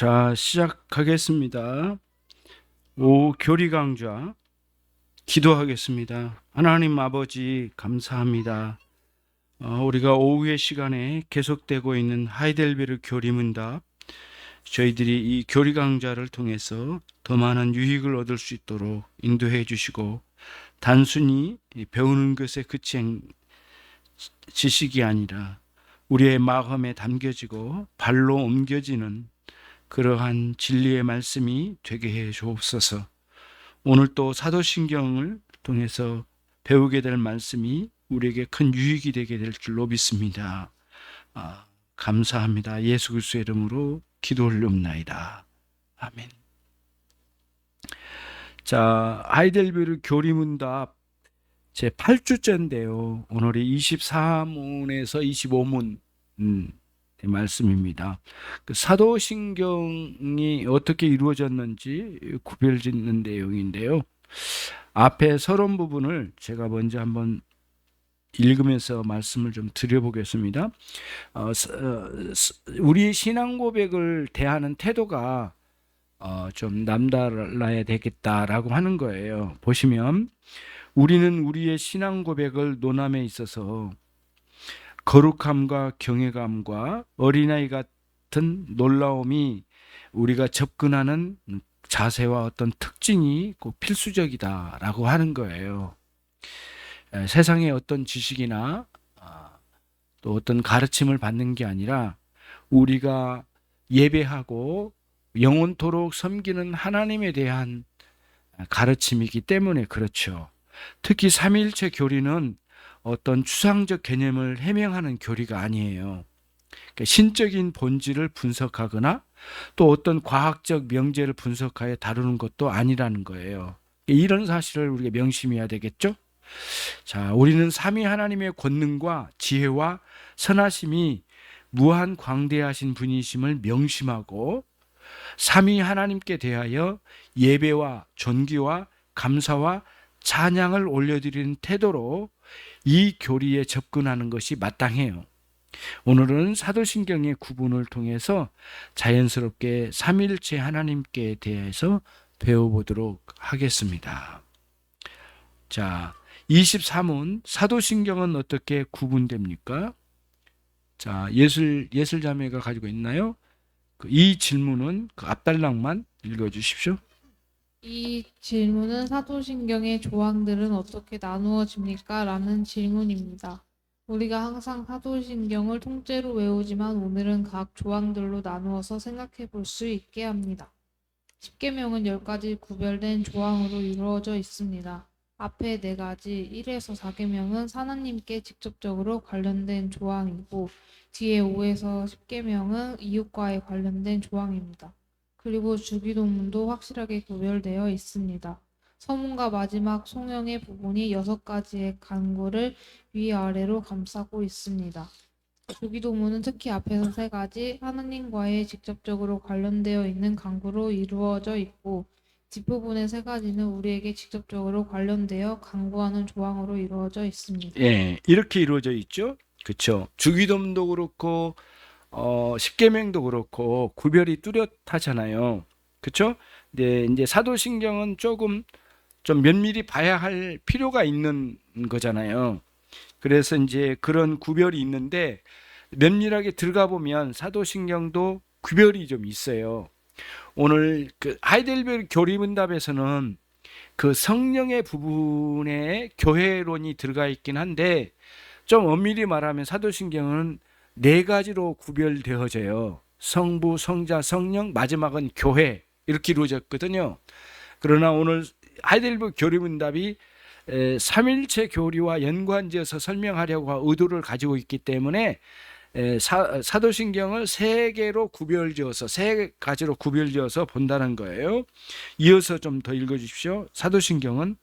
자, 시작하겠습니다. 교리 강좌 기도하겠습니다. 하나님 아버지 감사합니다. 우리가 오후의 시간에 계속되고 있는 하이델베르 교리문답, 저희들이 이 교리 강좌를 통해서 더 많은 유익을 얻을 수 있도록 인도해 주시고, 단순히 배우는 것에 그친 지식이 아니라 우리의 마음에 담겨지고 발로 옮겨지는 그러한 진리의 말씀이 되게 해 주옵소서. 오늘 또 사도신경을 통해서 배우게 될 말씀이 우리에게 큰 유익이 되게 될 줄로 믿습니다. 감사합니다. 예수 그리스도의 이름으로 기도 올리옵나이다. 아멘. 자, 하이델베르 교리문답 제 8주째인데요. 오늘이 24문에서 25문 말씀입니다. 그 사도신경이 어떻게 이루어졌는지 구별짓는 내용인데요. 앞에 서론 부분을 제가 먼저 한번 읽으면서 말씀을 좀 드려보겠습니다. 우리 신앙 고백을 대하는 태도가 좀 남달라야 되겠다라고 하는 거예요. 보시면 우리는 우리의 신앙 고백을 논함에 있어서 거룩함과 경외감과 어린아이 같은 놀라움이 우리가 접근하는 자세와 어떤 특징이 꼭 필수적이다라고 하는 거예요. 세상의 어떤 지식이나 또 어떤 가르침을 받는 게 아니라 우리가 예배하고 영원토록 섬기는 하나님에 대한 가르침이기 때문에 그렇죠. 특히 삼위일체 교리는 어떤 추상적 개념을 해명하는 교리가 아니에요. 그러니까 신적인 본질을 분석하거나 또 어떤 과학적 명제를 분석하여 다루는 것도 아니라는 거예요. 이런 사실을 우리가 명심해야 되겠죠? 자, 우리는 삼위 하나님의 권능과 지혜와 선하심이 무한 광대하신 분이심을 명심하고 삼위 하나님께 대하여 예배와 존귀와 감사와 찬양을 올려드리는 태도로 이 교리에 접근하는 것이 마땅해요. 오늘은 사도신경의 구분을 통해서 자연스럽게 삼위일체 하나님께 대해서 배워보도록 하겠습니다. 자, 23문 사도신경은 어떻게 구분됩니까? 자, 예술자매가 가지고 있나요? 이 질문은 앞달락만 읽어주십시오. 이 질문은 사도신경의 조항들은 어떻게 나누어집니까? 라는 질문입니다. 우리가 항상 사도신경을 통째로 외우지만 오늘은 각 조항들로 나누어서 생각해 볼 수 있게 합니다. 십계명은 10가지 구별된 조항으로 이루어져 있습니다. 앞에 4가지 1에서 4계명은 하나님께 직접적으로 관련된 조항이고 뒤에 5에서 10계명은 이웃과의 관련된 조항입니다. 그리고 주기도문도 확실하게 구별되어 있습니다. 서문과 마지막 송영의 부분이 6가지의 간구를 위아래로 감싸고 있습니다. 주기도문은 특히 앞에서 3가지 하나님과의 직접적으로 관련되어 있는 간구로 이루어져 있고 뒷부분의 3가지는 우리에게 직접적으로 관련되어 간구하는 조항으로 이루어져 있습니다. 예, 이렇게 이루어져 있죠. 그렇죠. 주기도문도 그렇고 십계명도 그렇고 구별이 뚜렷하잖아요. 그렇죠? 근데 이제 사도신경은 조금 좀 면밀히 봐야 할 필요가 있는 거잖아요. 그래서 이제 그런 구별이 있는데 면밀하게 들어가 보면 사도신경도 구별이 좀 있어요. 오늘 그 하이델베르 교리문답에서는 그 성령의 부분에 교회론이 들어가 있긴 한데 좀 엄밀히 말하면 사도신경은 4가지로 구별되어져요. 성부, 성자, 성령, 마지막은 교회 이렇게 이루어졌거든요. 그러나 오늘 하이델베르 교리문답이 삼일체 교리와 연관지어서 설명하려고 의도를 가지고 있기 때문에 사도신경을 3개로 구별지어서 3가지로 구별지어서 본다는 거예요. 이어서 좀 더 읽어주십시오. 사도신경은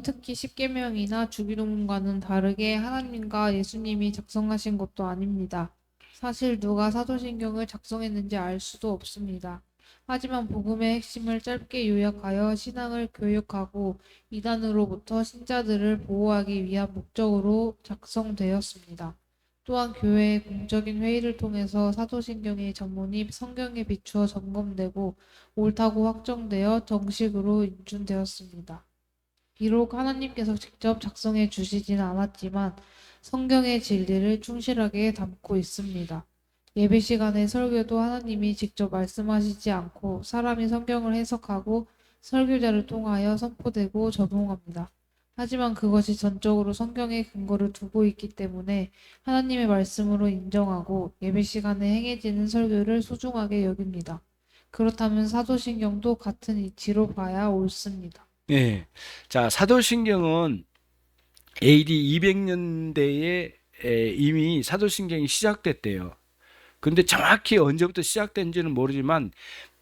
특히 십계명이나 주기도문과는 다르게 하나님과 예수님이 작성하신 것도 아닙니다. 사실 누가 사도신경을 작성했는지 알 수도 없습니다. 하지만 복음의 핵심을 짧게 요약하여 신앙을 교육하고 이단으로부터 신자들을 보호하기 위한 목적으로 작성되었습니다. 또한 교회의 공적인 회의를 통해서 사도신경의 전문이 성경에 비추어 점검되고 옳다고 확정되어 정식으로 인준되었습니다. 비록 하나님께서 직접 작성해 주시지는 않았지만 성경의 진리를 충실하게 담고 있습니다. 예배 시간의 설교도 하나님이 직접 말씀하시지 않고 사람이 성경을 해석하고 설교자를 통하여 선포되고 적용합니다. 하지만 그것이 전적으로 성경에 근거를 두고 있기 때문에 하나님의 말씀으로 인정하고 예배 시간에 행해지는 설교를 소중하게 여깁니다. 그렇다면 사도신경도 같은 이치로 봐야 옳습니다. 예. 자, 사도신경은 AD 200년대에 이미 사도신경이 시작됐대요. 근데 정확히 언제부터 시작된지는 모르지만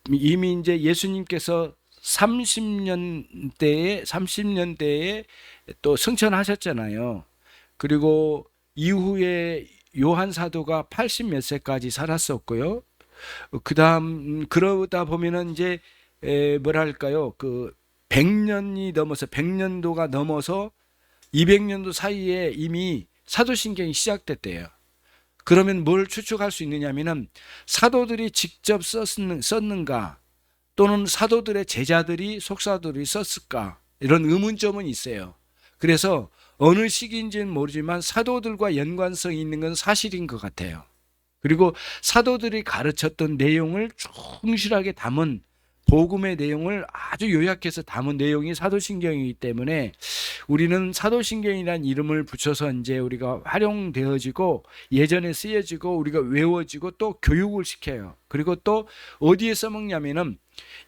이미 이제 예수님께서 30년대에 또 승천하셨잖아요. 그리고 이후에 요한 사도가 80 몇 세까지 살았었고요. 그다음 그러다 보면은 이제 뭐랄까요? 그 100년도가 넘어서 200년도 사이에 이미 사도신경이 시작됐대요. 그러면 뭘 추측할 수 있느냐면은 사도들이 직접 썼는가 또는 사도들의 제자들이 속사들이 썼을까 이런 의문점은 있어요. 그래서 어느 시기인지는 모르지만 사도들과 연관성이 있는 건 사실인 것 같아요. 그리고 사도들이 가르쳤던 내용을 충실하게 담은 복음의 내용을 아주 요약해서 담은 내용이 사도신경이기 때문에 우리는 사도신경이라는 이름을 붙여서 이제 우리가 활용되어지고 예전에 쓰여지고 우리가 외워지고 또 교육을 시켜요. 그리고 또 어디에 써먹냐면은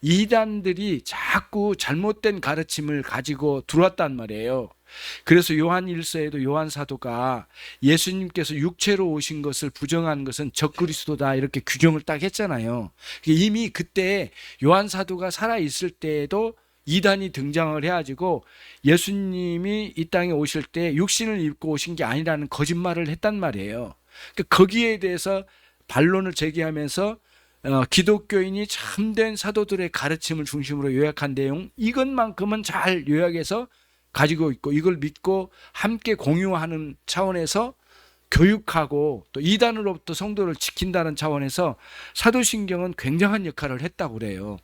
이단들이 자꾸 잘못된 가르침을 가지고 들어왔단 말이에요. 그래서 요한 1서에도 요한 사도가 예수님께서 육체로 오신 것을 부정한 것은 적그리스도다 이렇게 규정을 딱 했잖아요. 이미 그때 요한 사도가 살아 있을 때에도 이단이 등장을 해가지고 예수님이 이 땅에 오실 때 육신을 입고 오신 게 아니라는 거짓말을 했단 말이에요. 거기에 대해서 반론을 제기하면서 기독교인이 참된 사도들의 가르침을 중심으로 요약한 내용 이것만큼은 잘 요약해서 가지고 있고 이걸 믿고 함께 공유하는 차원에서 교육하고 또 이단으로부터 성도를 지킨다는 차원에서 사도신경은 굉장한 역할을 했다고 그래요.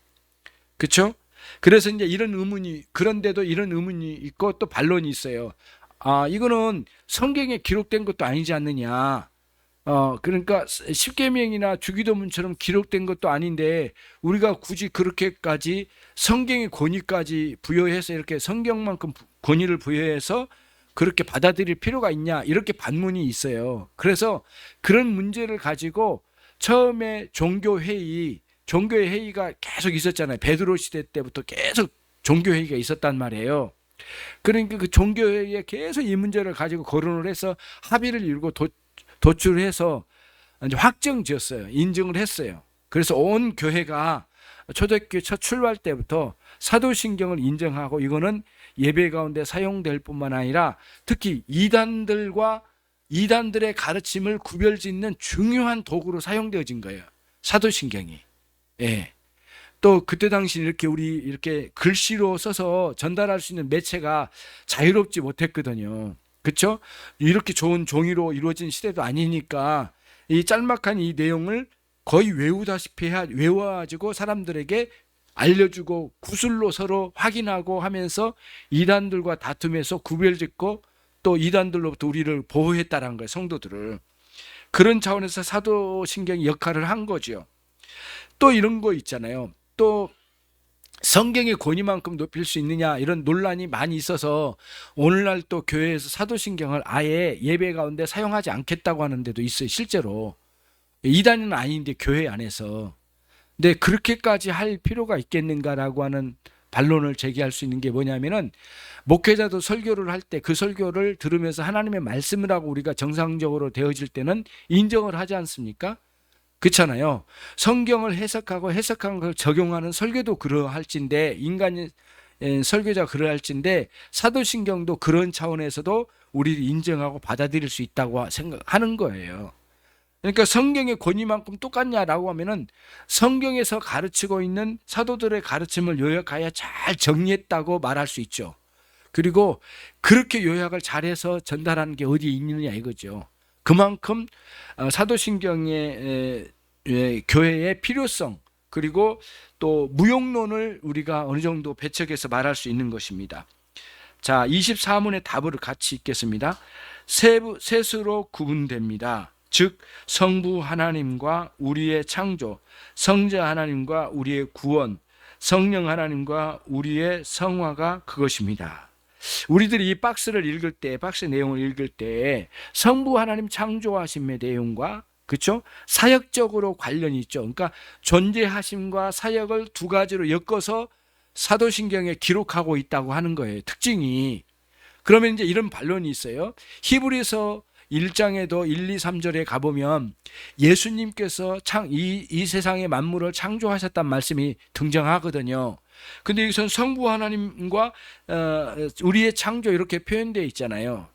그렇죠? 그래서 이제 이런 의문이 그런데도 이런 의문이 있고 또 반론이 있어요. 이거는 성경에 기록된 것도 아니지 않느냐. 그러니까 십계명이나 주기도문처럼 기록된 것도 아닌데 우리가 굳이 그렇게까지 성경의 권위까지 부여해서 이렇게 성경만큼 권위를 부여해서 그렇게 받아들일 필요가 있냐 이렇게 반문이 있어요. 그래서 그런 문제를 가지고 처음에 종교의 회의가 계속 있었잖아요. 베드로 시대 때부터 계속 종교회의가 있었단 말이에요. 그러니까 그 종교회의에 계속 이 문제를 가지고 거론을 해서 합의를 이루고 도출해서 이제 확정 지었어요. 인정을 했어요. 그래서 온 교회가 초대교회 첫 출발 때부터 사도신경을 인정하고 이거는 예배 가운데 사용될 뿐만 아니라 특히 이단들의 가르침을 구별짓는 중요한 도구로 사용되어진 거예요. 사도신경이. 예. 또 그때 당시 우리 이렇게 글씨로 써서 전달할 수 있는 매체가 자유롭지 못했거든요. 그렇죠? 이렇게 좋은 종이로 이루어진 시대도 아니니까 이 짤막한 이 내용을 거의 외우다시피 외워가지고 사람들에게 알려주고 구술로 서로 확인하고 하면서 이단들과 다툼에서 구별짓고 또 이단들로부터 우리를 보호했다는 거예요. 성도들을. 그런 차원에서 사도신경이 역할을 한 거죠. 또 이런 거 있잖아요. 또 성경의 권위만큼 높일 수 있느냐 이런 논란이 많이 있어서 오늘날 또 교회에서 사도신경을 아예 예배 가운데 사용하지 않겠다고 하는 데도 있어요. 실제로 이단은 아닌데 교회 안에서. 근데 그렇게까지 할 필요가 있겠는가라고 하는 반론을 제기할 수 있는 게 뭐냐면은 목회자도 설교를 할 때 그 설교를 들으면서 하나님의 말씀을 하고 우리가 정상적으로 되어질 때는 인정을 하지 않습니까? 그렇잖아요. 성경을 해석하고 해석한 걸 적용하는 설교도 그러할진데 인간의 설교자가 그러할진데 사도신경도 그런 차원에서도 우리를 인정하고 받아들일 수 있다고 생각하는 거예요. 그러니까 성경의 권위만큼 똑같냐라고 하면은 성경에서 가르치고 있는 사도들의 가르침을 요약하여 잘 정리했다고 말할 수 있죠. 그리고 그렇게 요약을 잘해서 전달하는 게 어디 있느냐 이거죠. 그만큼 사도신경의 교회의 필요성, 그리고 또 무용론을 우리가 어느 정도 배척해서 말할 수 있는 것입니다. 자, 24문의 답을 같이 읽겠습니다. 셋으로 구분됩니다. 즉 성부 하나님과 우리의 창조, 성자 하나님과 우리의 구원, 성령 하나님과 우리의 성화가 그것입니다. 우리들이 이 박스 내용을 읽을 때 성부 하나님 창조하심의 내용과, 그렇죠? 사역적으로 관련이 있죠. 그러니까 존재하심과 사역을 두 가지로 엮어서 사도신경에 기록하고 있다고 하는 거예요. 특징이. 그러면 이제 이런 반론이 있어요. 히브리서 1장에도 1, 2, 3절에 가보면 예수님께서 이 세상의 만물을 창조하셨단 말씀이 등장하거든요. 근데 여기서는 성부 하나님과 우리의 창조 이렇게 표현되어 있잖아요.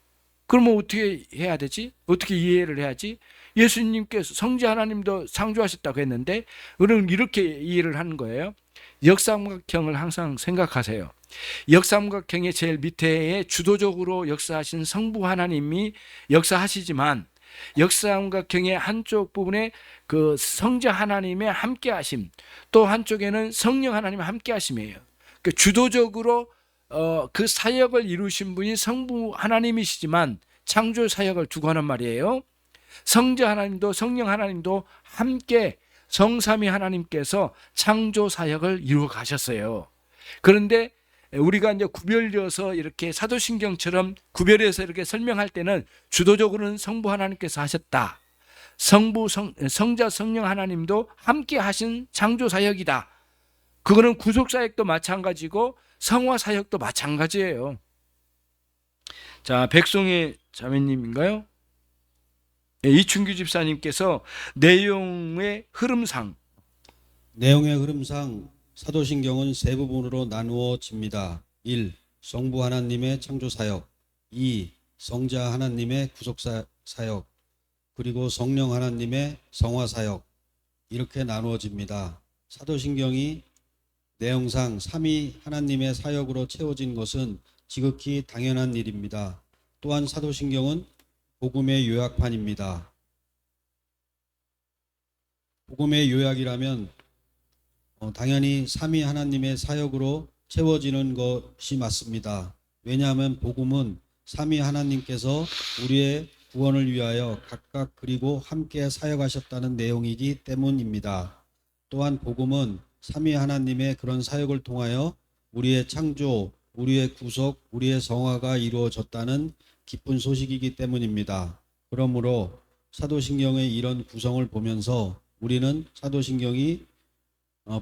그러면 어떻게 해야 되지? 어떻게 이해를 해야지? 예수님께서 성자 하나님도 창조하셨다고 했는데 우리는 이렇게 이해를 하는 거예요. 역삼각형을 항상 생각하세요. 역삼각형의 제일 밑에 주도적으로 역사하신 성부 하나님이 역사하시지만 역삼각형의 한쪽 부분에 그 성자 하나님의 함께하심, 또 한쪽에는 성령 하나님의 함께하심이에요. 그러니까 주도적으로 그 사역을 이루신 분이 성부 하나님이시지만 창조 사역을 두고 하는 말이에요. 성자 하나님도 성령 하나님도 함께 성삼위 하나님께서 창조 사역을 이루어 가셨어요. 그런데 우리가 이제 구별져서 이렇게 사도신경처럼 구별해서 이렇게 설명할 때는 주도적으로는 성부 하나님께서 하셨다. 성자 성령 하나님도 함께 하신 창조 사역이다. 그거는 구속 사역도 마찬가지고 성화 사역도 마찬가지예요. 자, 백송의 자매님인가요? 이춘규 집사님께서 내용의 흐름상 사도신경은 세 부분으로 나누어집니다. 1. 성부 하나님의 창조사역, 2. 성자 하나님의 구속사역, 그리고 성령 하나님의 성화사역, 이렇게 나누어집니다. 사도신경이 내용상 삼위 하나님의 사역으로 채워진 것은 지극히 당연한 일입니다. 또한 사도신경은 복음의 요약판입니다. 복음의 요약이라면 당연히 삼위 하나님의 사역으로 채워지는 것이 맞습니다. 왜냐하면 복음은 삼위 하나님께서 우리의 구원을 위하여 각각 그리고 함께 사역하셨다는 내용이기 때문입니다. 또한 복음은 삼위 하나님의 그런 사역을 통하여 우리의 창조, 우리의 구속, 우리의 성화가 이루어졌다는 기쁜 소식이기 때문입니다. 그러므로 사도신경의 이런 구성을 보면서 우리는 사도신경이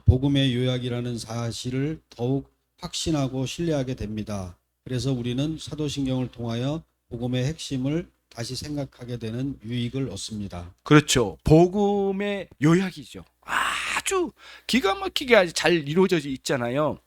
복음의 요약이라는 사실을 더욱 확신하고 신뢰하게 됩니다. 그래서 우리는 사도신경을 통하여 복음의 핵심을 다시 생각하게 되는 유익을 얻습니다. 그렇죠. 복음의 요약이죠. 아주 기가 막히게 아주 잘 이루어져 있잖아요.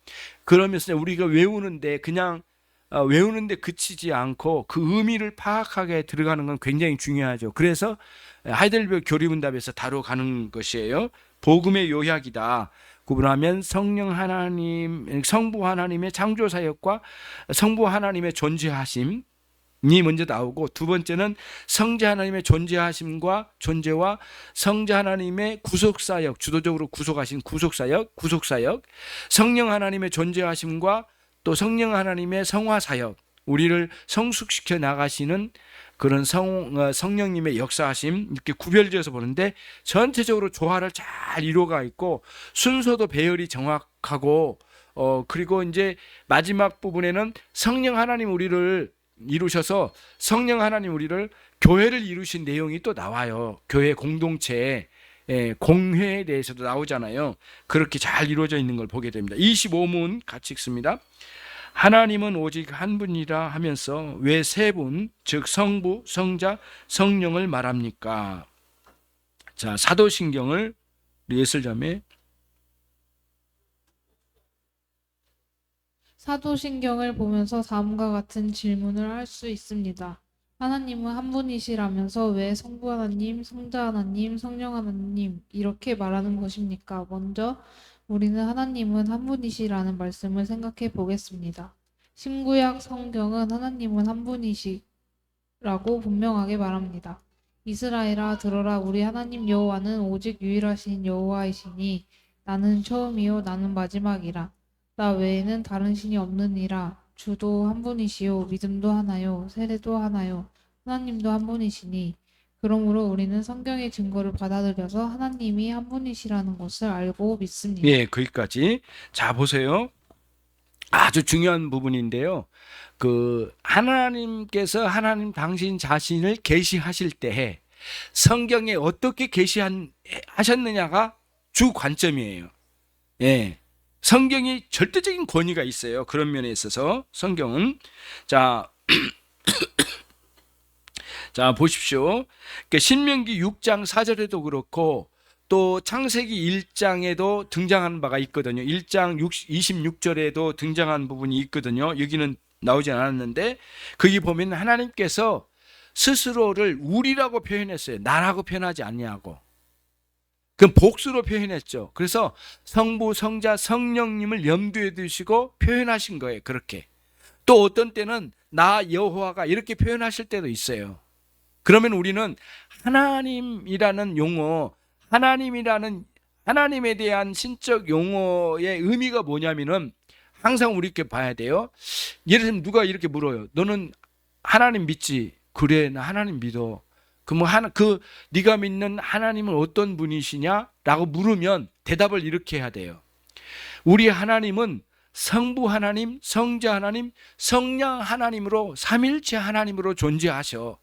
그러면서 우리가 외우는데 그냥 외우는데 그치지 않고 그 의미를 파악하게 들어가는 건 굉장히 중요하죠. 그래서 하이델베르 교리문답에서 다뤄가는 것이에요. 복음의 요약이다. 구분하면 성령 하나님, 성부 하나님의 창조 사역과 성부 하나님의 존재하심 이 먼저 나오고, 두 번째는 성자 하나님의 존재하심과 존재와 성자 하나님의 구속사역, 주도적으로 구속하신 구속사역, 성령 하나님의 존재하심과 또 성령 하나님의 성화사역, 우리를 성숙시켜 나가시는 그런 성령님의 역사하심, 이렇게 구별지어서 보는데 전체적으로 조화를 잘 이루어가 있고 순서도 배열이 정확하고 그리고 이제 마지막 부분에는 성령 하나님 우리를 이루셔서 성령 하나님 우리를 교회를 이루신 내용이 또 나와요. 교회 공동체 공회에 대해서도 나오잖아요. 그렇게 잘 이루어져 있는 걸 보게 됩니다. 25문 같이 읽습니다. 하나님은 오직 한 분이라 하면서 왜 세 분, 즉 성부, 성자, 성령을 말합니까? 자, 사도신경을 예술자매 사도신경을 보면서 다음과 같은 질문을 할 수 있습니다. 하나님은 한 분이시라면서 왜 성부 하나님, 성자 하나님, 성령 하나님 이렇게 말하는 것입니까? 먼저 우리는 하나님은 한 분이시라는 말씀을 생각해 보겠습니다. 신구약 성경은 하나님은 한 분이시라고 분명하게 말합니다. 이스라엘아 들어라 우리 하나님 여호와는 오직 유일하신 여호와이시니 나는 처음이요 나는 마지막이라 나 외에는 다른 신이 없느니라 주도 한 분이시요 믿음도 하나요 세례도 하나요 하나님도 한 분이시니 그러므로 우리는 성경의 증거를 받아들여서 하나님이 한 분이시라는 것을 알고 믿습니다. 예, 거기까지. 자, 보세요. 아주 중요한 부분인데요. 하나님께서 하나님 당신 자신을 계시하실 때 성경에 어떻게 계시하셨느냐가 주 관점이에요. 예. 성경이 절대적인 권위가 있어요. 그런 면에 있어서 성경은 자 보십시오. 신명기 6장 4절에도 그렇고 또 창세기 1장에도 등장하는 바가 있거든요. 1장 26절에도 등장한 부분이 있거든요. 여기는 나오지 않았는데 거기 보면 하나님께서 스스로를 우리라고 표현했어요. 나라고 표현하지 않냐고. 그럼 복수로 표현했죠. 그래서 성부, 성자, 성령님을 염두에 두시고 표현하신 거예요. 그렇게. 또 어떤 때는 나 여호와가 이렇게 표현하실 때도 있어요. 그러면 우리는 하나님이라는 용어, 하나님에 대한 신적 용어의 의미가 뭐냐면은 항상 우리 이렇게 봐야 돼요. 예를 들면 누가 이렇게 물어요. 너는 하나님 믿지? 그래, 나 하나님 믿어. 네가 믿는 하나님은 어떤 분이시냐라고 물으면 대답을 이렇게 해야 돼요. 우리 하나님은 성부 하나님, 성자 하나님, 성령 하나님으로 삼일체 하나님으로 존재하셔.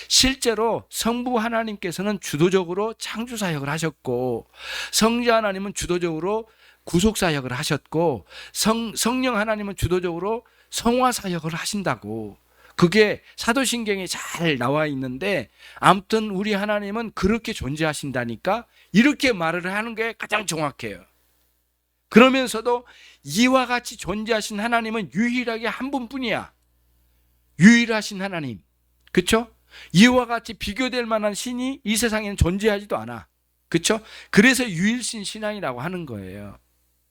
실제로 성부 하나님께서는 주도적으로 창조 사역을 하셨고 성자 하나님은 주도적으로 구속 사역을 하셨고 성령 하나님은 주도적으로 성화 사역을 하신다고. 그게 사도신경에 잘 나와 있는데 아무튼 우리 하나님은 그렇게 존재하신다니까 이렇게 말을 하는 게 가장 정확해요. 그러면서도 이와 같이 존재하신 하나님은 유일하게 한 분뿐이야. 유일하신 하나님. 그렇죠? 이와 같이 비교될 만한 신이 이 세상에는 존재하지도 않아. 그렇죠? 그래서 유일신 신앙이라고 하는 거예요.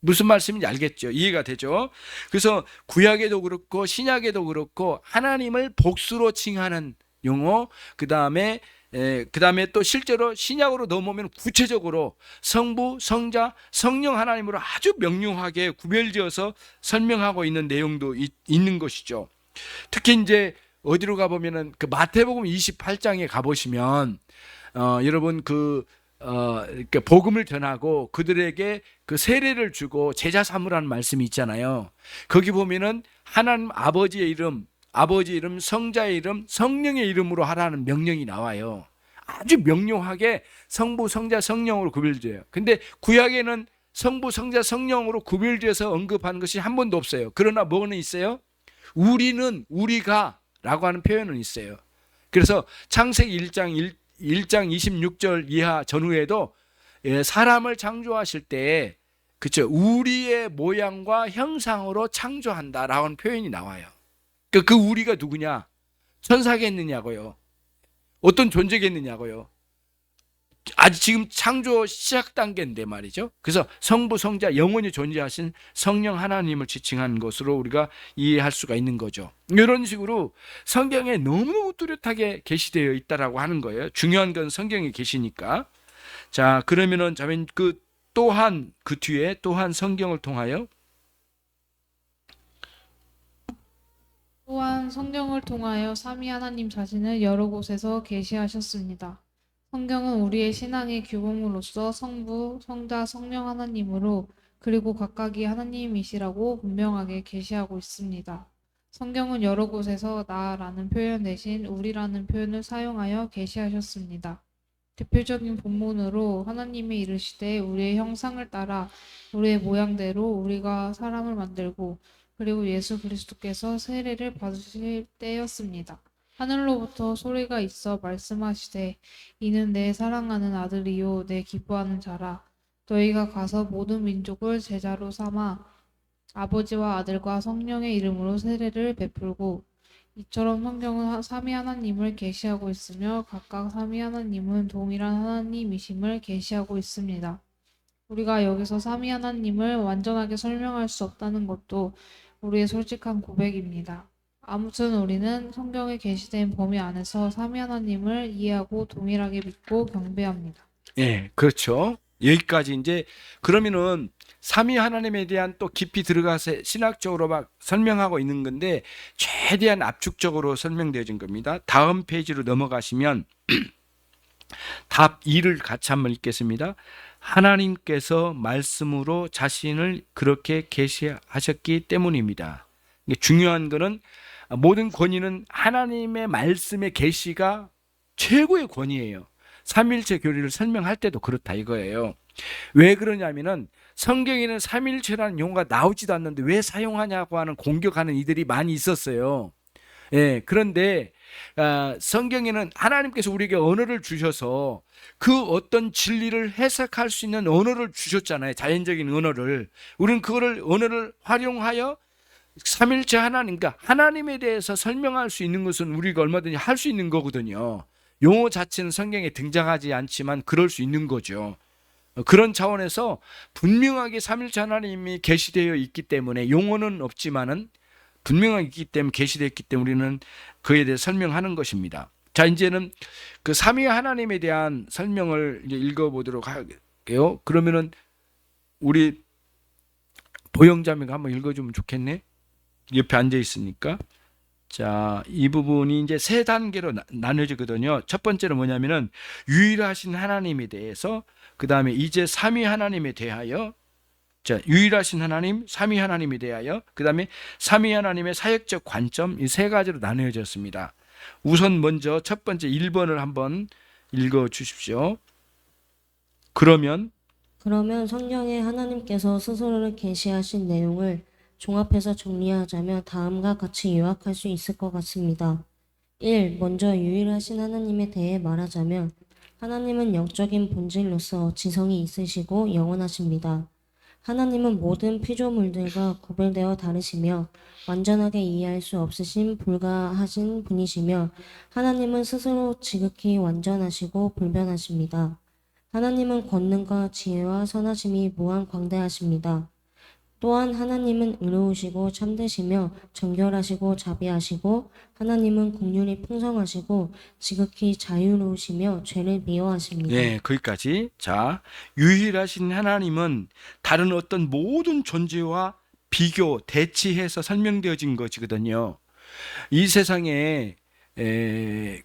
무슨 말씀인지 알겠죠? 이해가 되죠? 그래서 구약에도 그렇고 신약에도 그렇고 하나님을 복수로 칭하는 용어, 그다음에 또 실제로 신약으로 넘어오면 구체적으로 성부, 성자, 성령 하나님으로 아주 명료하게 구별지어서 설명하고 있는 내용도 있는 것이죠. 특히 이제 어디로 가보면은 마태복음 28장에 가보시면 여러분 이렇게 복음을 전하고 그들에게 그 세례를 주고 제자 삼으라는 말씀이 있잖아요. 거기 보면은 하나님 아버지의 이름, 성자의 이름, 성령의 이름으로 하라는 명령이 나와요. 아주 명료하게 성부, 성자, 성령으로 구별돼요. 근데 구약에는 성부, 성자, 성령으로 구별되어서 언급한 것이 한 번도 없어요. 그러나 뭐는 있어요? 우리가 라고 하는 표현은 있어요. 그래서 창세기 1장 26절 이하 전후에도 사람을 창조하실 때 그렇죠? 우리의 모양과 형상으로 창조한다라고 하는 표현이 나와요. 그 우리가 누구냐? 천사겠느냐고요? 어떤 존재겠느냐고요? 아직 지금 창조 시작 단계인데 말이죠. 그래서 성부, 성자, 영원히 존재하신 성령 하나님을 지칭한 것으로 우리가 이해할 수가 있는 거죠. 이런 식으로 성경에 너무 뚜렷하게 계시되어 있다라고 하는 거예요. 중요한 건 성경에 계시니까. 자, 그러면은 또한 그 뒤에 또한 성경을 통하여 또한 성경을 통하여 삼위 하나님 자신을 여러 곳에서 계시하셨습니다. 성경은 우리의 신앙의 규범으로서 성부, 성자, 성령 하나님으로 그리고 각각이 하나님이시라고 분명하게 계시하고 있습니다. 성경은 여러 곳에서 나라는 표현 대신 우리라는 표현을 사용하여 계시하셨습니다. 대표적인 본문으로 하나님이 이르시되 우리의 형상을 따라 우리의 모양대로 우리가 사람을 만들고 그리고 예수 그리스도께서 세례를 받으실 때였습니다. 하늘로부터 소리가 있어 말씀하시되 이는 내 사랑하는 아들이요 내 기뻐하는 자라. 너희가 가서 모든 민족을 제자로 삼아 아버지와 아들과 성령의 이름으로 세례를 베풀고. 이처럼 성경은 삼위 하나님을 계시하고 있으며 각각 삼위 하나님은 동일한 하나님이심을 계시하고 있습니다. 우리가 여기서 삼위 하나님을 완전하게 설명할 수 없다는 것도 우리의 솔직한 고백입니다. 아무튼 우리는 성경에 계시된 범위 안에서 삼위 하나님을 이해하고 동일하게 믿고 경배합니다. 예, 그렇죠. 여기까지 이제 그러면은 삼위 하나님에 대한 또 깊이 들어가서 신학적으로 막 설명하고 있는 건데 최대한 압축적으로 설명되어진 겁니다. 다음 페이지로 넘어가시면 답 2를 같이 한번 읽겠습니다. 하나님께서 말씀으로 자신을 그렇게 계시하셨기 때문입니다. 이게 중요한 거는 모든 권위는 하나님의 말씀의 계시가 최고의 권위예요. 삼일체 교리를 설명할 때도 그렇다 이거예요. 왜 그러냐면은 성경에는 삼일체라는 용어가 나오지도 않는데 왜 사용하냐고 하는 공격하는 이들이 많이 있었어요. 예, 그런데 성경에는 하나님께서 우리에게 언어를 주셔서 그 어떤 진리를 해석할 수 있는 언어를 주셨잖아요. 자연적인 언어를. 우리는 그거를 언어를 활용하여 삼일체 하나님, 그러니까 하나님에 대해서 설명할 수 있는 것은 우리가 얼마든지 할 수 있는 거거든요. 용어 자체는 성경에 등장하지 않지만 그럴 수 있는 거죠. 그런 차원에서 분명하게 삼일체 하나님이 계시되어 있기 때문에 용어는 없지만은 분명하게 있기 때문에 계시되어 있기 때문에 우리는 그에 대해 설명하는 것입니다. 자, 이제는 그 삼위 하나님에 대한 설명을 이제 읽어보도록 할게요. 그러면은 우리 보영자매가 한번 읽어주면 좋겠네. 옆에 앉아 있으니까. 자, 이 부분이 이제 세 단계로 나눠지거든요. 첫 번째는 뭐냐면은 유일하신 하나님에 대해서, 그 다음에 이제 삼위 하나님에 대하여, 자, 유일하신 하나님, 삼위 하나님에 대하여, 그 다음에 삼위 하나님의 사역적 관점, 이 세 가지로 나누어졌습니다. 우선 먼저 첫 번째 1번을 한번 읽어 주십시오. 그러면 성경에 하나님께서 스스로를 계시하신 내용을 종합해서 정리하자면 다음과 같이 요약할 수 있을 것 같습니다. 1. 먼저 유일하신 하나님에 대해 말하자면 하나님은 영적인 본질로서 지성이 있으시고 영원하십니다. 하나님은 모든 피조물들과 구별되어 다르시며 완전하게 이해할 수 없으신 불가하신 분이시며 하나님은 스스로 지극히 완전하시고 불변하십니다. 하나님은 권능과 지혜와 선하심이 무한 광대하십니다. 또한 하나님은 의로우시고 참되시며 정결하시고 자비하시고 하나님은 긍휼이 풍성하시고 지극히 자유로우시며 죄를 미워하십니다. 네, 거기까지. 자, 유일하신 하나님은 다른 어떤 모든 존재와 비교, 대치해서 설명되어진 것이거든요. 이 세상에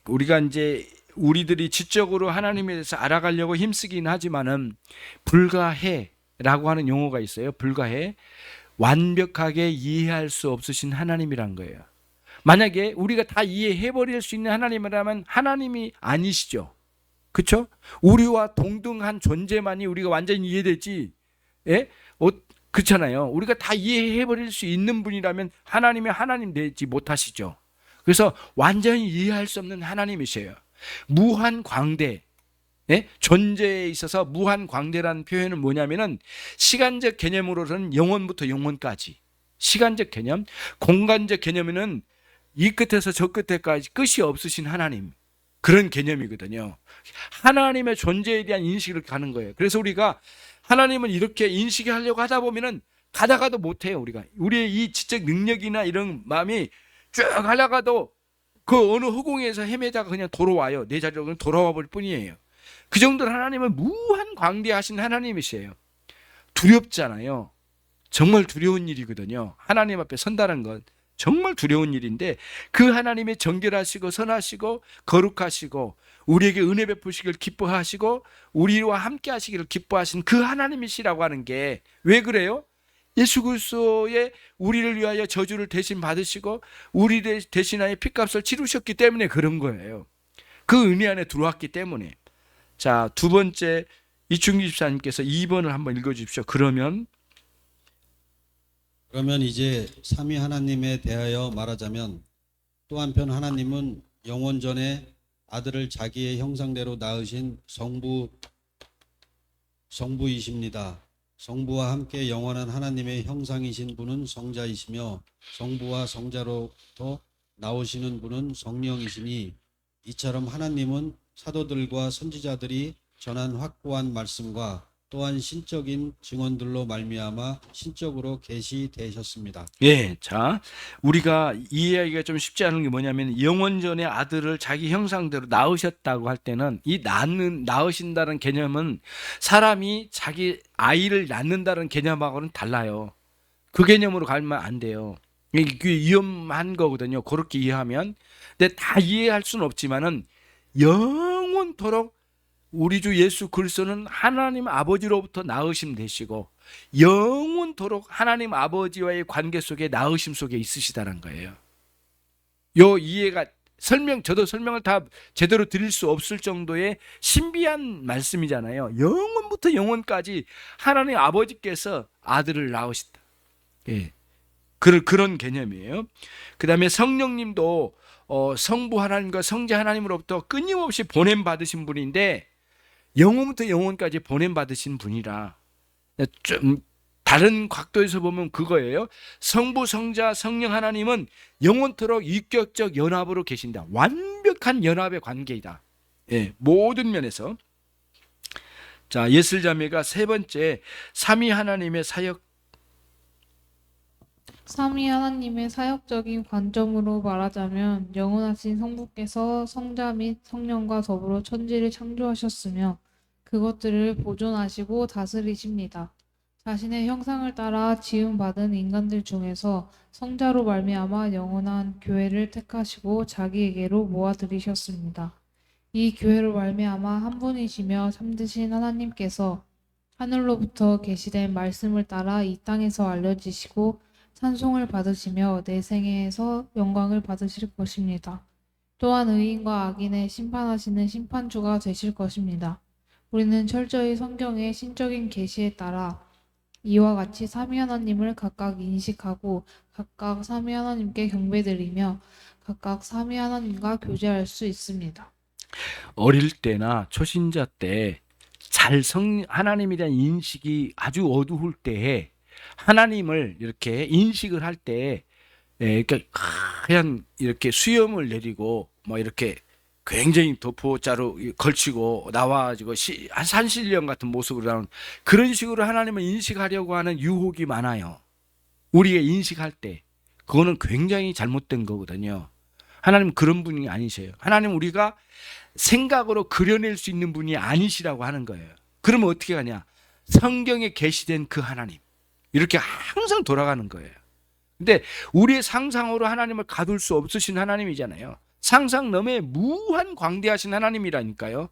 우리가 이제 우리들이 지적으로 하나님에 대해서 알아가려고 힘쓰긴 하지만은 불가해라고 하는 용어가 있어요. 불가해. 완벽하게 이해할 수 없으신 하나님이란 거예요. 만약에 우리가 다 이해해 버릴 수 있는 하나님이라면 하나님이 아니시죠. 그렇죠? 우리와 동등한 존재만이 우리가 완전히 이해되지. 예? 그렇잖아요. 우리가 다 이해해 버릴 수 있는 분이라면 하나님이 하나님 되지 못하시죠. 그래서 완전히 이해할 수 없는 하나님이세요. 무한 광대. 예? 존재에 있어서 무한 광대라는 표현은 뭐냐면은 시간적 개념으로는 영원부터 영원까지. 시간적 개념, 공간적 개념에는 이 끝에서 저 끝에까지 끝이 없으신 하나님. 그런 개념이거든요. 하나님의 존재에 대한 인식을 가는 거예요. 그래서 우리가 하나님을 이렇게 인식하려고 하다 보면은 가다가도 못해요. 우리의 이 지적 능력이나 이런 마음이 쭉 하다가도 그 어느 허공에서 헤매다가 그냥 돌아와요. 내 자리로 그냥 돌아와 버릴 뿐이에요. 그 정도로 하나님은 무한 광대하신 하나님이세요. 두렵잖아요. 정말 두려운 일이거든요. 하나님 앞에 선다는 건 정말 두려운 일인데 그 하나님의 정결하시고 선하시고 거룩하시고 우리에게 은혜 베푸시기를 기뻐하시고 우리와 함께 하시기를 기뻐하신 그 하나님이시라고 하는 게 왜 그래요? 예수 그리스도의 우리를 위하여 저주를 대신 받으시고 우리 대신하여 핏값을 치르셨기 때문에 그런 거예요. 그 은혜 안에 들어왔기 때문에. 자, 두 번째 이충기 집사님께서 2번을 한번 읽어주십시오. 그러면 이제 삼위 하나님에 대하여 말하자면 또 한편 하나님은 영원 전에 아들을 자기의 형상대로 낳으신 성부이십니다. 성부와 함께 영원한 하나님의 형상이신 분은 성자이시며 성부와 성자로부터 나오시는 분은 성령이시니 이처럼 하나님은 사도들과 선지자들이 전한 확고한 말씀과 또한 신적인 증언들로 말미암아 신적으로 계시되셨습니다. 예, 자, 우리가 이해하기가 좀 쉽지 않은 게 뭐냐면 영원전에 아들을 자기 형상대로 낳으셨다고 할 때는 이 낳으신다는 개념은 사람이 자기 아이를 낳는다는 개념하고는 달라요. 그 개념으로 가면 안 돼요. 이게 위험한 거거든요. 그렇게 이해하면. 근데 다 이해할 수는 없지만은 영원토록 우리 주 예수 그리스도는 하나님 아버지로부터 낳으심 되시고 영원토록 하나님 아버지와의 관계 속에 낳으심 속에 있으시다는 거예요. 요 이해가 저도 설명을 다 제대로 드릴 수 없을 정도의 신비한 말씀이잖아요. 영원부터 영원까지 하나님 아버지께서 아들을 낳으셨다. 예. 그런 개념이에요. 그 다음에 성령님도 성부 하나님과 성자 하나님으로부터 끊임없이 보냄 받으신 분인데 영원부터 영원까지 보냄 받으신 분이라 좀 다른 각도에서 보면 그거예요. 성부 성자 성령 하나님은 영원토록 유격적 연합으로 계신다. 완벽한 연합의 관계이다. 예, 모든 면에서. 자, 예슬자매가 세 번째 삼위 하나님의 사역. 삼위 하나님의 사역적인 관점으로 말하자면 영원하신 성부께서 성자 및 성령과 더불어 천지를 창조하셨으며 그것들을 보존하시고 다스리십니다. 자신의 형상을 따라 지음받은 인간들 중에서 성자로 말미암아 영원한 교회를 택하시고 자기에게로 모아들이셨습니다. 이 교회로 말미암아 한 분이시며 참되신 하나님께서 하늘로부터 계시된 말씀을 따라 이 땅에서 알려지시고 찬송을 받으시며 내생에서 영광을 받으실 것입니다. 또한 의인과 악인의 심판하시는 심판주가 되실 것입니다. 우리는 철저히 성경의 신적인 계시에 따라 이와 같이 삼위 하나님을 각각 인식하고 각각 삼위 하나님께 경배드리며 각각 삼위 하나님과 교제할 수 있습니다. 어릴 때나 초신자 때 하나님에 대한 인식이 아주 어두울 때에 하나님을 이렇게 인식을 할 때, 그러니까 하얀 이렇게 수염을 내리고 뭐 이렇게 굉장히 도포자로 걸치고 나와가지고 산신령 같은 모습으로 나오는 그런 식으로 하나님을 인식하려고 하는 유혹이 많아요. 우리가 인식할 때 그거는 굉장히 잘못된 거거든요. 하나님 그런 분이 아니세요. 하나님 우리가 생각으로 그려낼 수 있는 분이 아니시라고 하는 거예요. 그러면 어떻게 하냐? 성경에 계시된 그 하나님 이렇게 항상 돌아가는 거예요. 근데 우리의 상상으로 하나님을 가둘 수 없으신 하나님이잖아요. 상상 너머에 무한 광대하신 하나님이라니까요.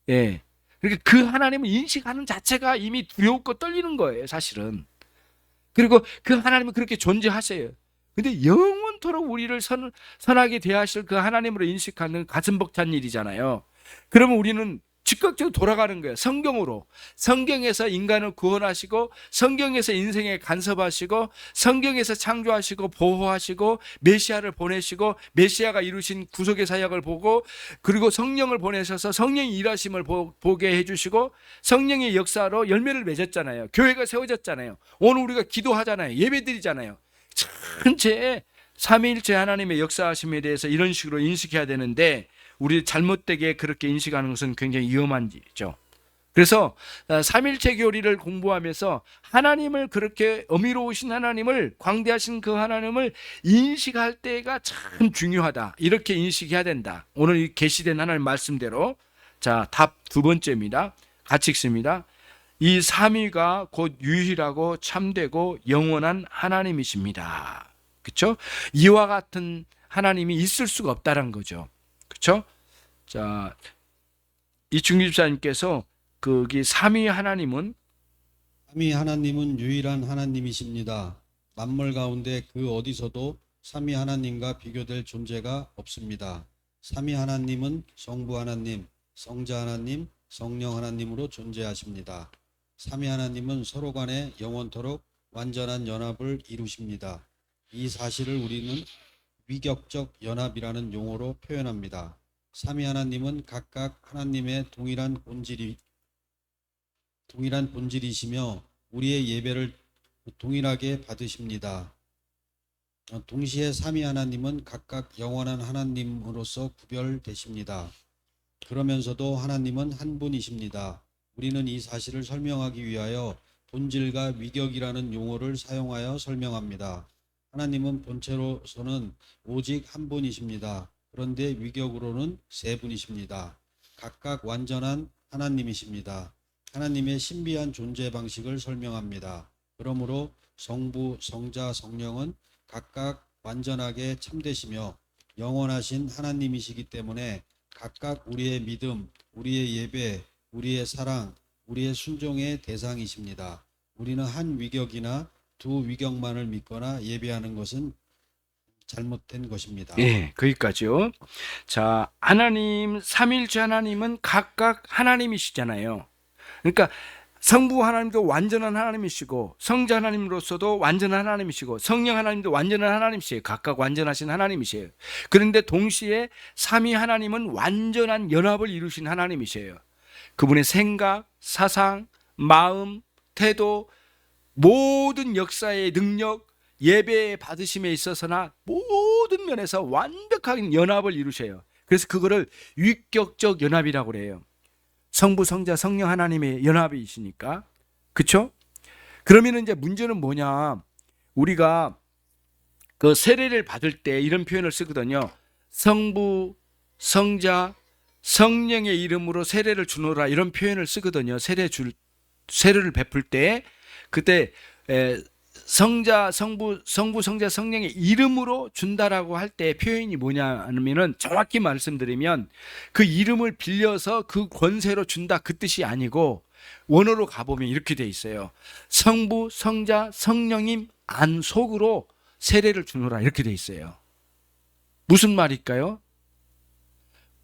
예. 그러니까 그 하나님을 인식하는 자체가 이미 두렵고 떨리는 거예요, 사실은. 그리고 그 하나님은 그렇게 존재하세요. 근데 영원토록 우리를 선하게 대하실 그 하나님으로 인식하는 가슴 벅찬 일이잖아요. 그러면 우리는 즉각적으로 돌아가는 거예요. 성경으로. 성경에서 인간을 구원하시고 성경에서 인생에 간섭하시고 성경에서 창조하시고 보호하시고 메시아를 보내시고 메시아가 이루신 구속의 사역을 보고 그리고 성령을 보내셔서 성령의 일하심을 보게 해주시고 성령의 역사로 열매를 맺었잖아요. 교회가 세워졌잖아요. 오늘 우리가 기도하잖아요. 예배드리잖아요. 전체 삼위일체 하나님의 역사하심에 대해서 이런 식으로 인식해야 되는데 우리 잘못되게 그렇게 인식하는 것은 굉장히 위험한 일이죠. 그래서 삼일체 교리를 공부하면서 하나님을 그렇게 어미로우신 하나님을 광대하신 그 하나님을 인식할 때가 참 중요하다. 이렇게 인식해야 된다. 오늘 이 계시된 하나님 말씀대로. 자, 답 두 번째입니다. 같이 읽습니다. 이 삼위가 곧 유일하고 참되고 영원한 하나님이십니다. 그렇죠? 이와 같은 하나님이 있을 수가 없다는 거죠. 그렇죠? 자, 이충기 집사님께서 거기 삼위 하나님은 유일한 하나님이십니다. 만물 가운데 그 어디서도 삼위 하나님과 비교될 존재가 없습니다. 삼위 하나님은 성부 하나님, 성자 하나님, 성령 하나님으로 존재하십니다. 삼위 하나님은 서로 간에 영원토록 완전한 연합을 이루십니다. 이 사실을 우리는 위격적 연합이라는 용어로 표현합니다. 삼위 하나님은 각각 하나님의 동일한 본질이시며 우리의 예배를 동일하게 받으십니다. 동시에 삼위 하나님은 각각 영원한 하나님으로서 구별되십니다. 그러면서도 하나님은 한 분이십니다. 우리는 이 사실을 설명하기 위하여 본질과 위격이라는 용어를 사용하여 설명합니다. 하나님은 본체로서는 오직 한 분이십니다. 그런데 위격으로는 세 분이십니다. 각각 완전한 하나님이십니다. 하나님의 신비한 존재 방식을 설명합니다. 그러므로 성부, 성자, 성령은 각각 완전하게 참되시며 영원하신 하나님이시기 때문에 각각 우리의 믿음, 우리의 예배, 우리의 사랑, 우리의 순종의 대상이십니다. 우리는 한 위격이나 두 위격만을 믿거나 예배하는 것은 잘못된 것입니다. 예, 거기까지요. 자, 하나님, 삼일째 하나님은 각각 하나님이시잖아요. 그러니까 성부 하나님도 완전한 하나님이시고 성자 하나님으로서도 완전한 하나님이시고 성령 하나님도 완전한 하나님이시에요. 각각 완전하신 하나님이세요. 그런데 동시에 삼위 하나님은 완전한 연합을 이루신 하나님이세요. 그분의 생각, 사상, 마음, 태도, 모든 역사의 능력, 예배 받으심에 있어서나 모든 면에서 완벽한 연합을 이루셔요. 그래서 그거를 위격적 연합이라고 그래요. 성부, 성자, 성령 하나님의 연합이시니까. 그렇죠? 그러면 이제 문제는 뭐냐? 우리가 그 세례를 받을 때 이런 표현을 쓰거든요. 성부, 성자, 성령의 이름으로 세례를 주노라 이런 표현을 쓰거든요. 세례를 베풀 때 그때 성자, 성부, 성자, 성령의 이름으로 준다라고 할 때 표현이 뭐냐 하면은 정확히 말씀드리면 그 이름을 빌려서 그 권세로 준다 그 뜻이 아니고 원어로 가보면 이렇게 돼 있어요. 성부, 성자, 성령님 안속으로 세례를 주노라 이렇게 돼 있어요. 무슨 말일까요?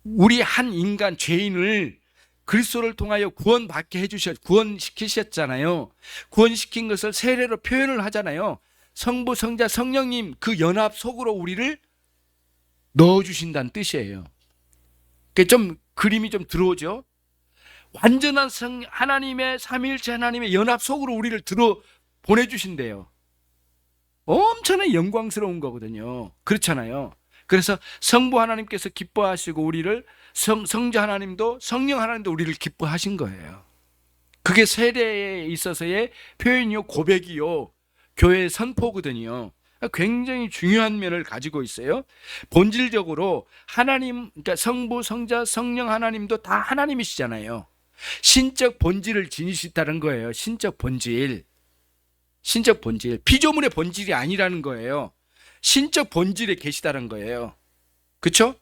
우리 한 인간 죄인을 그리스도를 통하여 구원받게 구원시키셨잖아요. 구원시킨 것을 세례로 표현을 하잖아요. 성부, 성자, 성령님 그 연합 속으로 우리를 넣어주신다는 뜻이에요. 좀 그림이 좀 들어오죠. 완전한 하나님의 삼위일체 하나님의 연합 속으로 우리를 보내주신대요. 엄청나게 영광스러운 거거든요. 그렇잖아요. 그래서 성부 하나님께서 기뻐하시고 우리를 성자 하나님도 성령 하나님도 우리를 기뻐하신 거예요. 그게 세례에 있어서의 표현이요, 고백이요, 교회의 선포거든요. 굉장히 중요한 면을 가지고 있어요. 본질적으로 하나님, 그러니까 성부, 성자, 성령 하나님도 다 하나님이시잖아요. 신적 본질을 지니시다는 거예요. 신적 본질. 신적 본질. 피조물의 본질이 아니라는 거예요. 신적 본질에 계시다는 거예요. 그렇죠?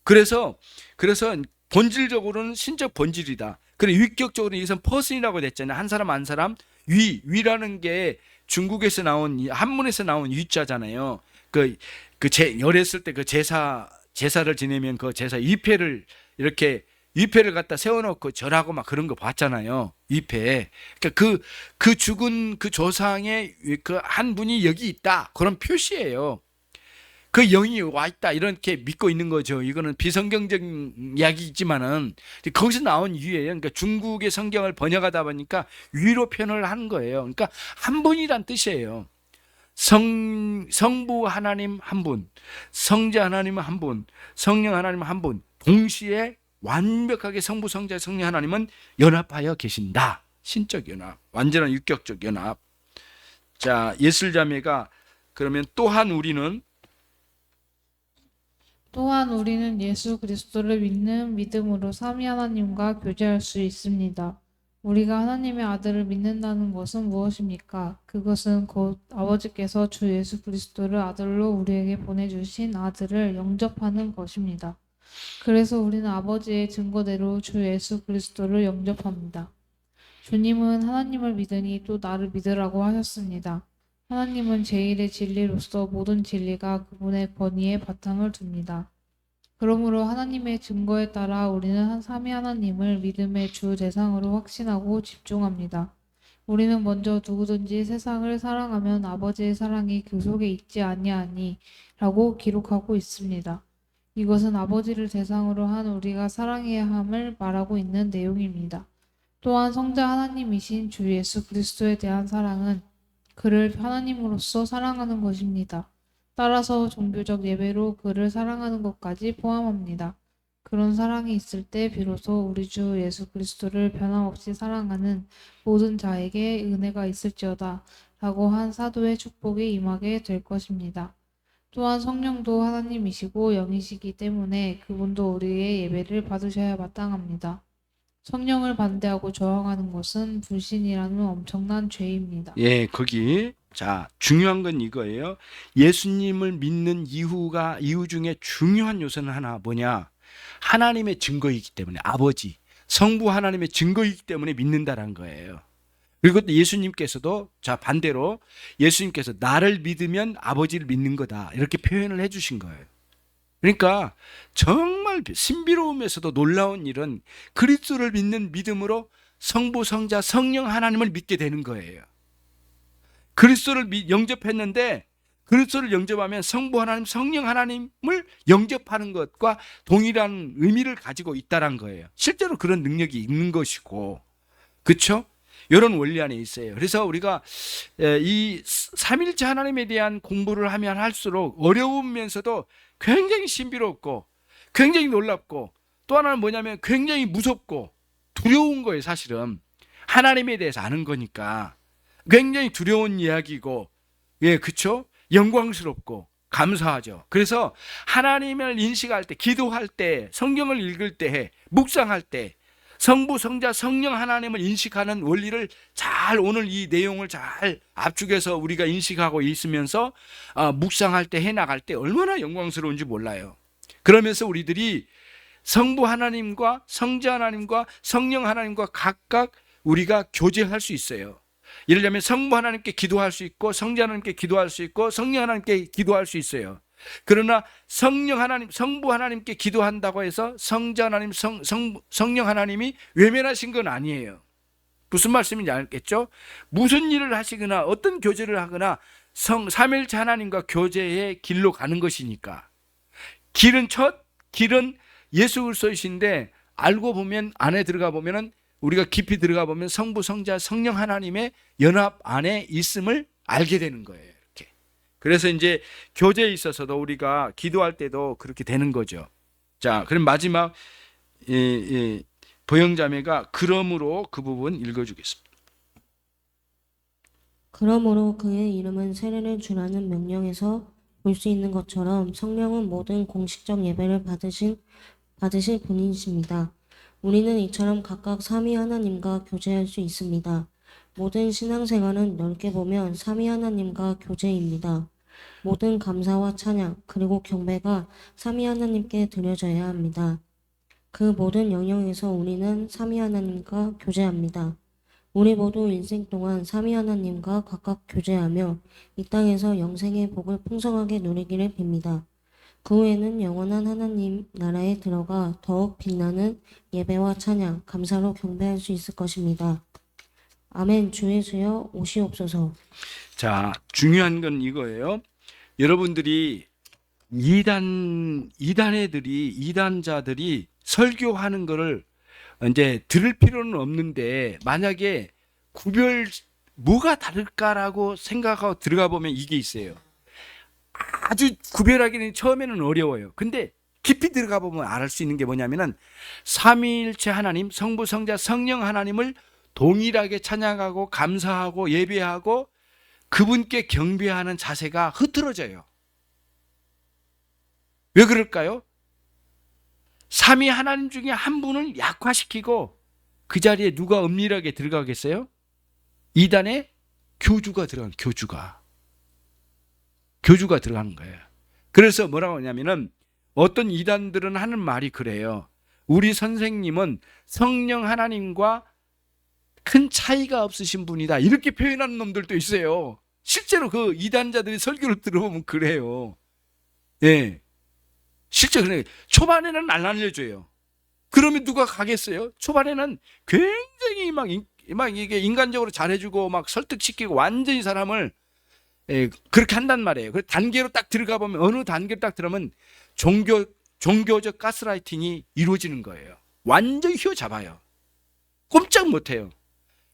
그래서 본질적으로는 신적 본질이다. 그리고 위격적으로는 여기서 퍼슨이라고 됐잖아요. 한 사람 한 사람 위라는 게 중국에서 나온 한문에서 나온 위자잖아요. 열했을 때 그 제사를 지내면 그 제사 위패를 갖다 세워놓고 절하고 막 그런 거 봤잖아요. 위패. 그러니까 그 죽은 그 조상의 그 한 분이 여기 있다. 그런 표시예요. 그 영이 와 있다. 이렇게 믿고 있는 거죠. 이거는 비성경적인 이야기이지만은 거기서 나온 위예요. 그러니까 중국의 성경을 번역하다 보니까 위로 표현을 하는 거예요. 그러니까 한 분이란 뜻이에요. 성부 하나님 한 분, 성자 하나님 한 분, 성령 하나님 한 분, 동시에 완벽하게 성부, 성자, 성령 하나님은 연합하여 계신다. 신적 연합, 완전한 육격적 연합. 자, 예술자매가 그러면 또한 우리는 예수 그리스도를 믿는 믿음으로 삼위 하나님과 교제할 수 있습니다. 우리가 하나님의 아들을 믿는다는 것은 무엇입니까? 그것은 곧 아버지께서 주 예수 그리스도를 아들로 우리에게 보내주신 아들을 영접하는 것입니다. 그래서 우리는 아버지의 증거대로 주 예수 그리스도를 영접합니다. 주님은 하나님을 믿으니 또 나를 믿으라고 하셨습니다. 하나님은 제1의 진리로서 모든 진리가 그분의 권위에 바탕을 둡니다. 그러므로 하나님의 증거에 따라 우리는 삼위 하나님을 믿음의 주 대상으로 확신하고 집중합니다. 우리는 먼저 누구든지 세상을 사랑하면 아버지의 사랑이 그 속에 있지 아니하니 라고 기록하고 있습니다. 이것은 아버지를 대상으로 한 우리가 사랑해야 함을 말하고 있는 내용입니다. 또한 성자 하나님이신 주 예수 그리스도에 대한 사랑은 그를 하나님으로서 사랑하는 것입니다. 따라서 종교적 예배로 그를 사랑하는 것까지 포함합니다. 그런 사랑이 있을 때 비로소 우리 주 예수 그리스도를 변함없이 사랑하는 모든 자에게 은혜가 있을지어다 라고 한 사도의 축복이 임하게 될 것입니다. 또한 성령도 하나님이시고 영이시기 때문에 그분도 우리의 예배를 받으셔야 마땅합니다. 성령을 반대하고 저항하는 것은 불신이라는 엄청난 죄입니다. 예, 거기 자, 중요한 건 이거예요. 예수님을 믿는 이유 중에 중요한 요소는 하나 뭐냐? 하나님의 증거이기 때문에 아버지, 성부 하나님의 증거이기 때문에 믿는다라는 거예요. 그리고 또 예수님께서도 자 반대로 예수님께서 나를 믿으면 아버지를 믿는 거다 이렇게 표현을 해주신 거예요. 그러니까 정말 신비로우면서도 놀라운 일은 그리스도를 믿는 믿음으로 성부, 성자, 성령 하나님을 믿게 되는 거예요. 그리스도를 영접했는데 그리스도를 영접하면 성부 하나님, 성령 하나님을 영접하는 것과 동일한 의미를 가지고 있다는 거예요. 실제로 그런 능력이 있는 것이고, 그렇죠? 이런 원리 안에 있어요. 그래서 우리가 이 삼일체 하나님에 대한 공부를 하면 할수록 어려우면서도 굉장히 신비롭고 굉장히 놀랍고 또 하나는 뭐냐면 굉장히 무섭고 두려운 거예요. 사실은 하나님에 대해서 아는 거니까 굉장히 두려운 이야기고, 예, 그렇죠? 영광스럽고 감사하죠. 그래서 하나님을 인식할 때, 기도할 때, 성경을 읽을 때, 묵상할 때 성부, 성자, 성령 하나님을 인식하는 원리를 잘 오늘 이 내용을 잘 압축해서 우리가 인식하고 있으면서 묵상할 때 해나갈 때 얼마나 영광스러운지 몰라요. 그러면서 우리들이 성부 하나님과 성자 하나님과 성령 하나님과 각각 우리가 교제할 수 있어요. 예를 들면 성부 하나님께 기도할 수 있고 성자 하나님께 기도할 수 있고 성령 하나님께 기도할 수 있어요. 그러나 성령 하나님, 성부 하나님께 기도한다고 해서 성자 하나님, 성령 하나님이 외면하신 건 아니에요. 무슨 말씀인지 알겠죠? 무슨 일을 하시거나 어떤 교제를 하거나 삼일체 하나님과 교제의 길로 가는 것이니까. 길은 예수 그리스도이신데 알고 보면 안에 들어가 보면은 우리가 깊이 들어가 보면 성부, 성자, 성령 하나님의 연합 안에 있음을 알게 되는 거예요. 이렇게. 그래서 이제 교제에 있어서도 우리가 기도할 때도 그렇게 되는 거죠. 자, 그럼 마지막 보영자매가 그러므로 그 부분 읽어주겠습니다. 그러므로 그의 이름은 세례를 주라는 명령에서 볼 수 있는 것처럼 성령은 모든 공식적 예배를 받으실 분이십니다. 우리는 이처럼 각각 삼위 하나님과 교제할 수 있습니다. 모든 신앙생활은 넓게 보면 삼위 하나님과 교제입니다. 모든 감사와 찬양 그리고 경배가 삼위 하나님께 드려져야 합니다. 그 모든 영역에서 우리는 삼위 하나님과 교제합니다. 우리 모두 일생 동안 삼위 하나님과 각각 교제하며 이 땅에서 영생의 복을 풍성하게 누리기를 빕니다. 그 후에는 영원한 하나님 나라에 들어가 더욱 빛나는 예배와 찬양, 감사로 경배할 수 있을 것입니다. 아멘. 주 예수여 오시옵소서. 자, 중요한 건 이거예요. 여러분들이 이단자들이 설교하는 거를 이제 들을 필요는 없는데 만약에 뭐가 다를까라고 생각하고 들어가 보면 이게 있어요. 아주 구별하기는 처음에는 어려워요. 근데 깊이 들어가 보면 알 수 있는 게 뭐냐면은 삼위일체 하나님, 성부, 성자, 성령 하나님을 동일하게 찬양하고 감사하고 예배하고 그분께 경배하는 자세가 흐트러져요. 왜 그럴까요? 삼위 하나님 중에 한 분을 약화시키고 그 자리에 누가 은밀하게 들어가겠어요? 이단의 교주가 들어가는 거예요. 그래서 뭐라고 하냐면은 어떤 이단들은 하는 말이 그래요. 우리 선생님은 성령 하나님과 큰 차이가 없으신 분이다. 이렇게 표현하는 놈들도 있어요. 실제로 그 이단자들이 설교를 들어보면 그래요. 예. 실제 그래. 초반에는 안 알려줘요. 그러면 누가 가겠어요? 초반에는 굉장히 막 이게 인간적으로 잘해주고 막 설득시키고 완전히 사람을 그렇게 한단 말이에요. 그 단계로 딱 들어가 보면 어느 단계로 딱 들어가면 종교적 가스라이팅이 이루어지는 거예요. 완전히 휘어잡아요. 꼼짝 못해요.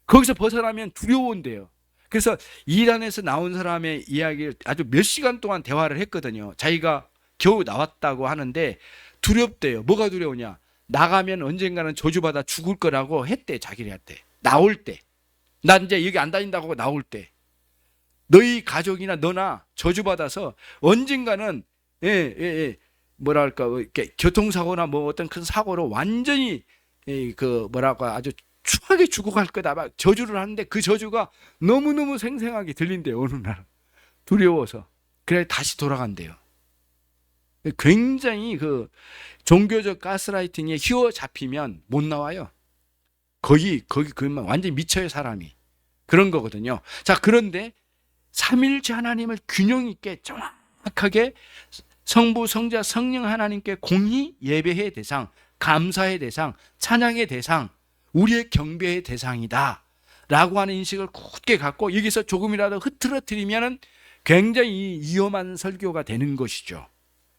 거기서 벗어나면 두려운데요. 그래서 이란에서 나온 사람의 이야기를 아주 몇 시간 동안 대화를 했거든요. 자기가 겨우 나왔다고 하는데 두렵대요. 뭐가 두려우냐? 나가면 언젠가는 저주받아 죽을 거라고 했대, 자기들한테. 나올 때. 나 이제 여기 안 다닌다고 하고 나올 때. 너희 가족이나 너나 저주받아서 언젠가는 뭐랄까 이렇게 교통사고나 뭐 어떤 큰 사고로 완전히 그 뭐랄까 아주 추하게 죽어갈 거다 막 저주를 하는데 그 저주가 너무너무 생생하게 들린대요. 어느 날 두려워서 그래 다시 돌아간대요. 굉장히 그 종교적 가스라이팅에 휘어잡히면 못 나와요. 거기 그만 완전히 미쳐요, 사람이. 그런 거거든요. 자, 그런데 삼일째 하나님을 균형 있게 정확하게 성부, 성자, 성령 하나님께 공히 예배의 대상, 감사의 대상, 찬양의 대상, 우리의 경배의 대상이다 라고 하는 인식을 굳게 갖고 여기서 조금이라도 흐트러뜨리면 굉장히 위험한 설교가 되는 것이죠.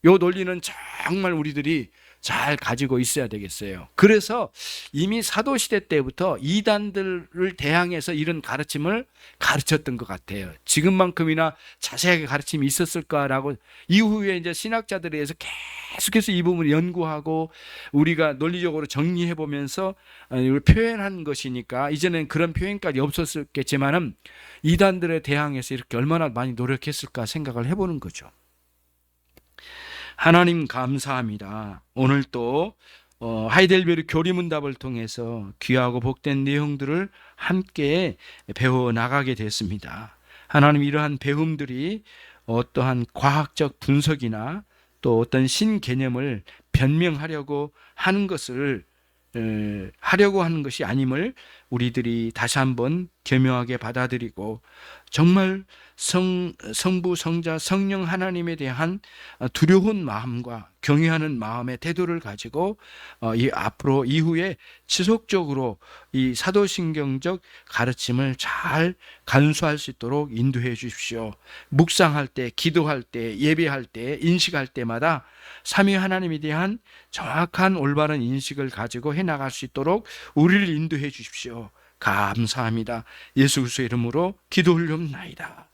이 논리는 정말 우리들이 잘 가지고 있어야 되겠어요. 그래서 이미 사도시대 때부터 이단들을 대항해서 이런 가르침을 가르쳤던 것 같아요. 지금만큼이나 자세하게 가르침이 있었을까라고 이후에 이제 신학자들에 의해서 계속해서 이 부분을 연구하고 우리가 논리적으로 정리해 보면서 표현한 것이니까 이전엔 그런 표현까지 없었겠지만은 이단들에 대항해서 이렇게 얼마나 많이 노력했을까 생각을 해보는 거죠. 하나님 감사합니다. 오늘 또 하이델베르 교리문답을 통해서 귀하고 복된 내용들을 함께 배워 나가게 됐습니다. 하나님 이러한 배움들이 어떠한 과학적 분석이나 또 어떤 신개념을 변명하려고 하는 것을 하려고 하는 것이 아님을 우리들이 다시 한번 겸허하게 받아들이고 정말 성부, 성자, 성령 하나님에 대한 두려운 마음과 경외하는 마음의 태도를 가지고 앞으로 이후에 지속적으로 이 사도신경적 가르침을 잘 간수할 수 있도록 인도해 주십시오. 묵상할 때, 기도할 때, 예배할 때, 인식할 때마다 삼위 하나님에 대한 정확한 올바른 인식을 가지고 해나갈 수 있도록 우리를 인도해 주십시오. 감사합니다. 예수 그리스도의 이름으로 기도 올려옵나이다.